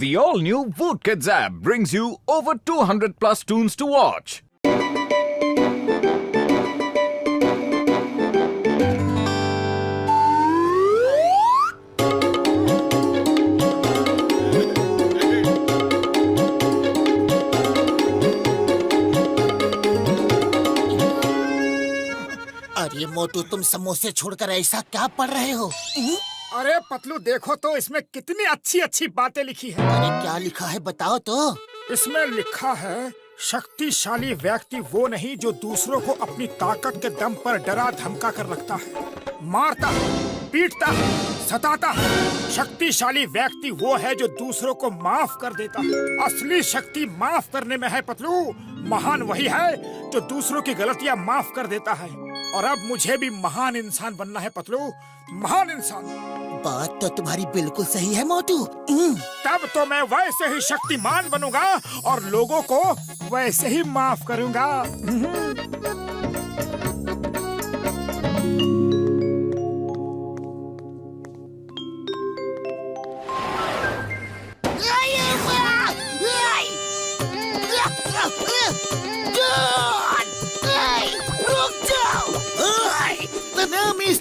The all-new Voot Kids app brings you over 200 plus tunes to watch. अरे मोटू, तुम समोसे छोड़कर ऐसा क्या पढ़ रहे हो? अरे पतलू, देखो तो इसमें कितनी अच्छी अच्छी बातें लिखी है। अरे क्या लिखा है बताओ तो। इसमें लिखा है, शक्तिशाली व्यक्ति वो नहीं जो दूसरों को अपनी ताकत के दम पर डरा धमका कर रखता है, मारता है, पीटता है, सताता है। शक्तिशाली व्यक्ति वो है जो दूसरों को माफ कर देता है। असली शक्ति माफ करने में है पतलू। महान वही है जो दूसरों की गलतियां माफ कर देता है। और अब मुझे भी महान इंसान बनना है पतलू, महान इंसान। बात तो तुम्हारी बिल्कुल सही है मोटू। तब तो मैं वैसे ही शक्तिमान बनूंगा और लोगों को वैसे ही माफ करूंगा।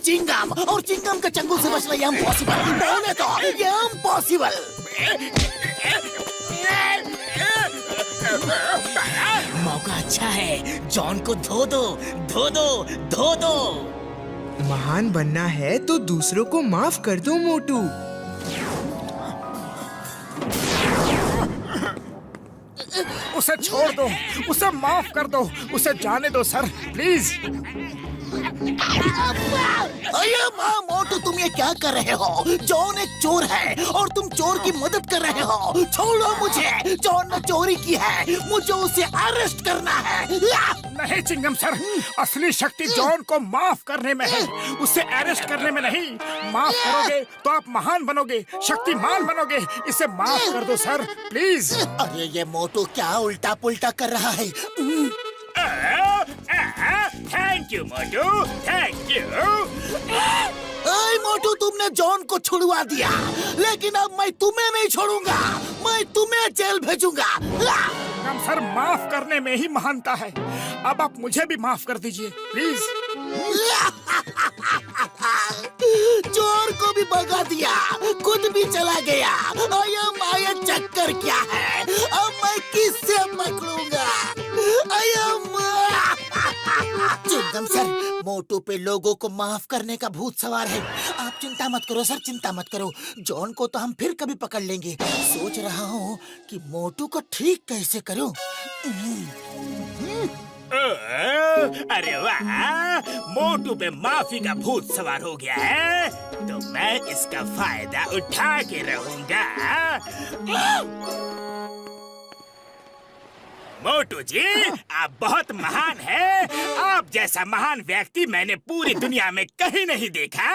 चिंगम और चिंगम के चंगुल से बचना ये इम्पॉसिबल। बोले तो ये इम्पॉसिबल। मौका अच्छा है, जॉन को धो दो, धो दो, धो दो। महान बनना है तो दूसरों को माफ कर दो मोटू। उसे छोड़ दो, उसे माफ कर दो, उसे जाने दो सर, प्लीज। अरे माँ मोटू, तुम ये क्या कर रहे हो? जॉन एक चोर है और तुम चोर की मदद कर रहे हो। छोड़ो मुझे, जॉन ने चोरी की है, मुझे उसे अरेस्ट करना है। नहीं चिंगम सर, असली शक्ति जॉन को माफ करने में है, उसे अरेस्ट करने में नहीं। माफ करोगे तो आप महान बनोगे, शक्तिमान बनोगे। इसे माफ कर दो सर, प्लीज। अरे ये मोटू क्या उल्टा पुल्टा कर रहा है? Thank you Motu, thank you. अरे मोटू, तुमने जॉन को छुड़वा दिया, लेकिन अब मैं तुम्हें नहीं छोड़ूंगा, मैं तुम्हें जेल भेजूंगा। हम सर, माफ करने में ही महानता है। अब आप मुझे भी माफ कर दीजिए प्लीज। चोर को भी भगा दिया, खुद भी चला गया। ये चक्कर क्या है? अब मैं किससे पकड़ूंगा? चिंतम सर, मोटू पे लोगों को माफ करने का भूत सवार है। आप चिंता मत करो सर, चिंता मत करो। जॉन को तो हम फिर कभी पकड़ लेंगे। सोच रहा हूँ कि मोटू को ठीक कैसे करूँ। अरे वाह, मोटू पे माफी का भूत सवार हो गया है, तो मैं इसका फायदा उठा के रहूंगा। मोटू जी, आप बहुत महान हैं। आप जैसा महान व्यक्ति मैंने पूरी दुनिया में कहीं नहीं देखा।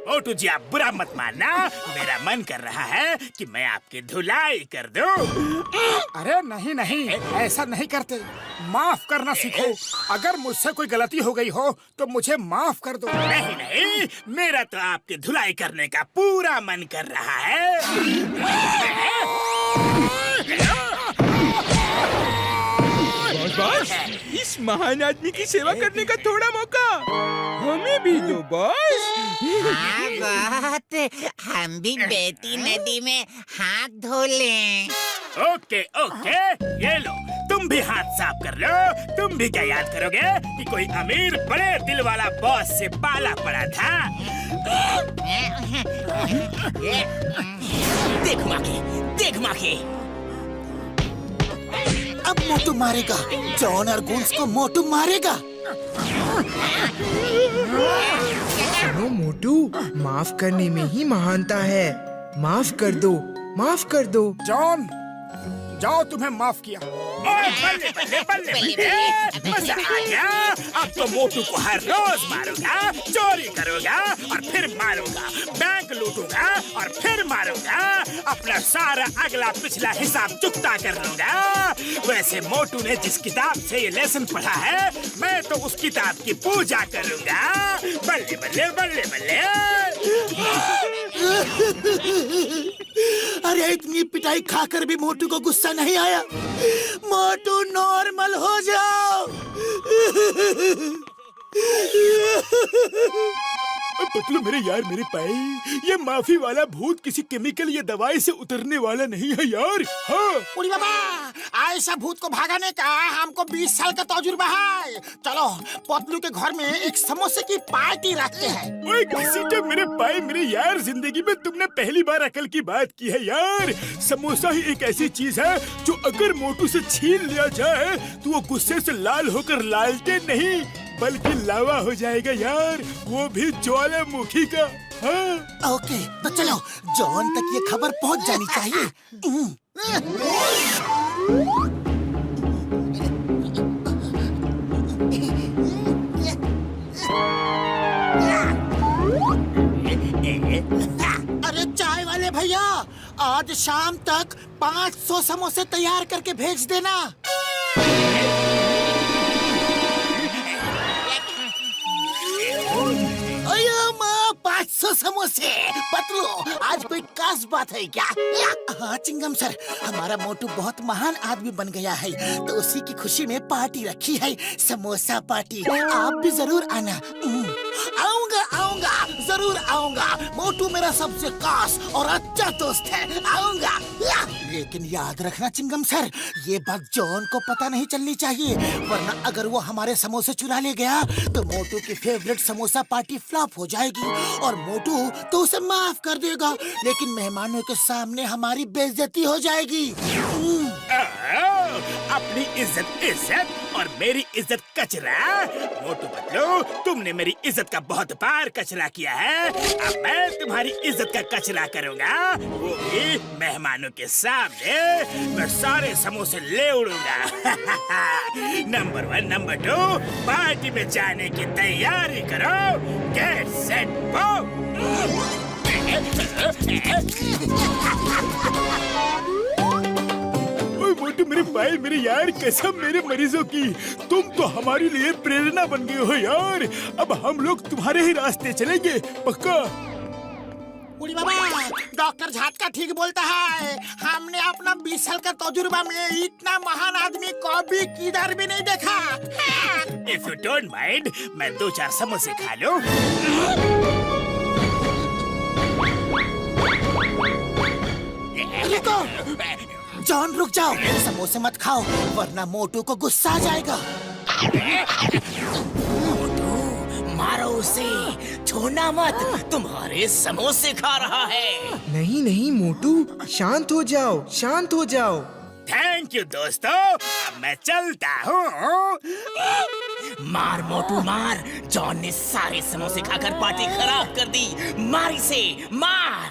मोटू जी, आप बुरा मत मानना, मेरा मन कर रहा है कि मैं आपकी धुलाई कर दूं। अरे नहीं नहीं, ऐसा नहीं करते। माफ करना सीखो। अगर मुझसे कोई गलती हो गई हो तो मुझे माफ कर दो। नहीं नहीं, मेरा तो आपकी धुलाई करने का पूरा मन कर रहा है। बॉस, इस महान आदमी की सेवा करने का थोड़ा मौका हमें भी दो बॉस। हाँ बात, हम भी बेटी नदी में हाथ धो लें। ओके ओके, ये लो, तुम भी हाथ साफ कर लो। तुम भी क्या याद करोगे कि कोई अमीर बड़े दिल वाला बॉस से पाला पड़ा था। देख माके, देख माके। अब मोटू मारेगा, जॉन और गुन्स को मोटू मारेगा। सुनो मोटू, माफ करने में ही महानता है। माफ कर दो, माफ कर दो। जॉन, जाओ, तुम्हें माफ किया। ओए बल्ले बल्ले बल्ले बल्ले, मजा आ गया। अब तो मोटू को हर रोज मारूंगा, चोरी करूंगा और फिर मारूंगा, बैंक लूटूंगा और फिर मारूंगा, अपना सारा अगला पिछला हिसाब चुकता कर लूंगा। वैसे मोटू ने जिस किताब से ये लेसन पढ़ा है, मैं तो उस किताब की पूजा करूंगा। बल्ले बल्ले बल्ले बल्ले। अरे इतनी पिटाई खाकर भी मोटू को गुस्सा नहीं आया। मोटू नॉर्मल हो जाओ। पतलू मेरे यार, मेरे पाए, ये माफी वाला भूत किसी केमिकल या दवाई से उतरने वाला नहीं है यार। हाँ उड़ी बाबा, ऐसा भूत को भगाने का हमको 20 साल का तजुर्बा है। चलो पतलू के घर में एक समोसे की पार्टी रखते हैं। ओए किसी ने मेरे पाए, मेरे यार, जिंदगी में तुमने पहली बार अकल की बात की है यार। समोसा ही एक ऐसी चीज है जो अगर मोटू से छीन लिया जाए तो वो गुस्से से लाल होकर लालटेन नहीं बल्कि लावा हो जाएगा यार, वो भी ज्वालामुखी का। हाँ। ओके तो चलो, जॉन तक ये खबर पहुंच जानी चाहिए। अरे चाय वाले भैया, आज शाम तक 500 समोसे तैयार करके भेज देना। अयो माँ, 500 समोसे। पतलू, आज कोई खास बात है क्या? हाँ चिंगम सर, हमारा मोटू बहुत महान आदमी बन गया है तो उसी की खुशी में पार्टी रखी है, समोसा पार्टी। आप भी जरूर आना। आऊंगा आऊंगा, जरूर आऊंगा। मोटू मेरा सबसे खास और अच्छा दोस्त है, आऊंगा। लेकिन याद रखना चिंगम सर, ये बात जॉन को पता नहीं चलनी चाहिए, वरना अगर वो हमारे समोसे चुरा ले गया तो मोटू की फेवरेट समोसा पार्टी फ्लॉप हो जाएगी और मोटू तो उसे माफ कर देगा, लेकिन मेहमानों के सामने हमारी बेइज्जती हो जाएगी। अपनी इज्जत इज्जत और मेरी इज्जत कचरा। मोटू पतलू, तुमने मेरी इज्जत का बहुत बार कचरा किया है, अब मैं तुम्हारी इज्जत का कचरा करूंगा, वो भी मेहमानों के सामने। मैं सारे समोसे ले उड़ूंगा। नंबर 1, नंबर 2, पार्टी में जाने की तैयारी करो। गेट सेट मोटू मेरे भाई, मेरे यार, कसम मेरे मरीजों की, तुम तो हमारे लिए प्रेरणा बन गए हो यार। अब हम लोग तुम्हारे ही रास्ते चलेंगे, पक्का। उड़ी बाबा, डॉक्टर झाटका ठीक बोलता है। हमने अपना 20 साल का तजुर्बा में इतना महान आदमी कभी किधर भी नहीं देखा। इफ यू डोंट माइंड, मैं 2-4 समोसे खा लूं। रुको, जॉन रुक जाओ, समोसे मत खाओ वरना मोटू को गुस्सा आ जाएगा। मोटू, मारो उसे, छोड़ना मत, तुम्हारे समोसे खा रहा है। नहीं नहीं मोटू, शांत हो जाओ, शांत हो जाओ। थैंक यू दोस्तों, अब मैं चलता हूँ। मार मोटू मार, जॉन ने सारे समोसे खाकर पार्टी खराब कर दी। मार इसे, मार।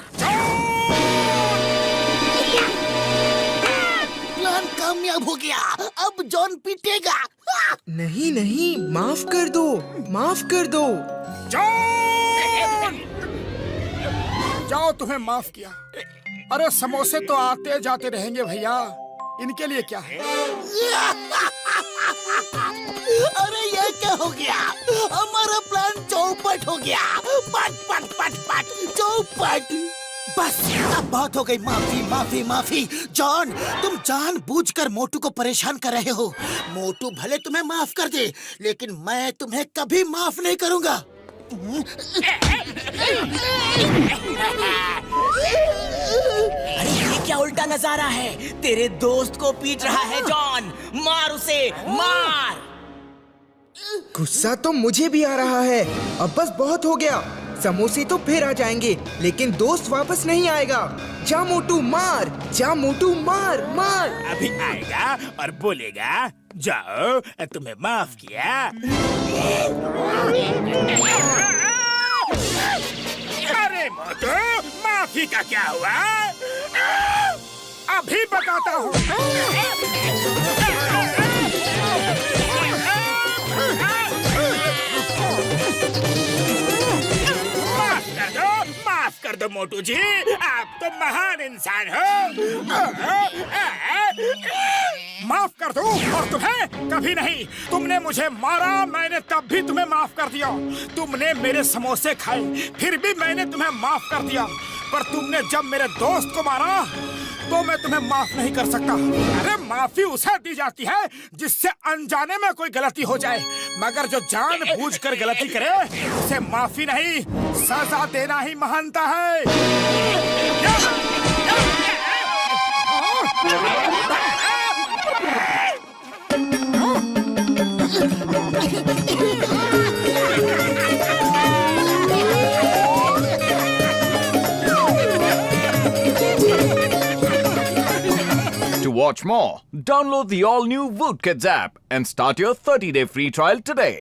प्लान कामयाब हो गया, अब जॉन पीटेगा। नहीं नहीं, माफ कर दो, माफ कर दो। जाओ, तुम्हें माफ किया। अरे समोसे तो आते जाते रहेंगे भैया, इनके लिए क्या है? अरे ये क्या हो गया? हमारा प्लान चौपट हो गया। पट पट पट पट चौपट। बस अब बहुत हो गई। माफी माफी माफी। जॉन, तुम जानबूझकर मोटू को परेशान कर रहे हो। मोटू भले तुम्हें माफ कर दे, लेकिन मैं तुम्हें कभी माफ नहीं करूंगा। अरे ये क्या उल्टा नजारा है? तेरे दोस्त को पीट रहा है जॉन, मार उसे, मार। गुस्सा तो मुझे भी आ रहा है। अब बस बहुत हो गया। समोसे तो फिर आ जाएंगे, लेकिन दोस्त वापस नहीं आएगा। जा मोटू मार, जा मोटू मार, मार। अभी आएगा और बोलेगा, जाओ, तुम्हें माफ किया। अरे मोटू, माफी का क्या हुआ? अभी बताता हूँ। माफ कर दो मोटू जी, आप तो महान इंसान हो। माफ कर मार दूं और तुम्हें कभी नहीं। तुमने मुझे मारा, मैंने तब भी तुम्हें माफ कर दिया। तुमने मेरे समोसे खाए, फिर भी मैंने तुम्हें माफ कर दिया। पर तुमने जब मेरे दोस्त को मारा तो मैं तुम्हें माफ नहीं कर सकता। अरे माफी उसे दी जाती है जिससे अनजाने में कोई गलती हो जाए, मगर जो जानबूझकर गलती करे उसे माफी नहीं, सजा देना ही महानता है। To watch more, download the all-new Woot Kids app and start your 30-day free trial today.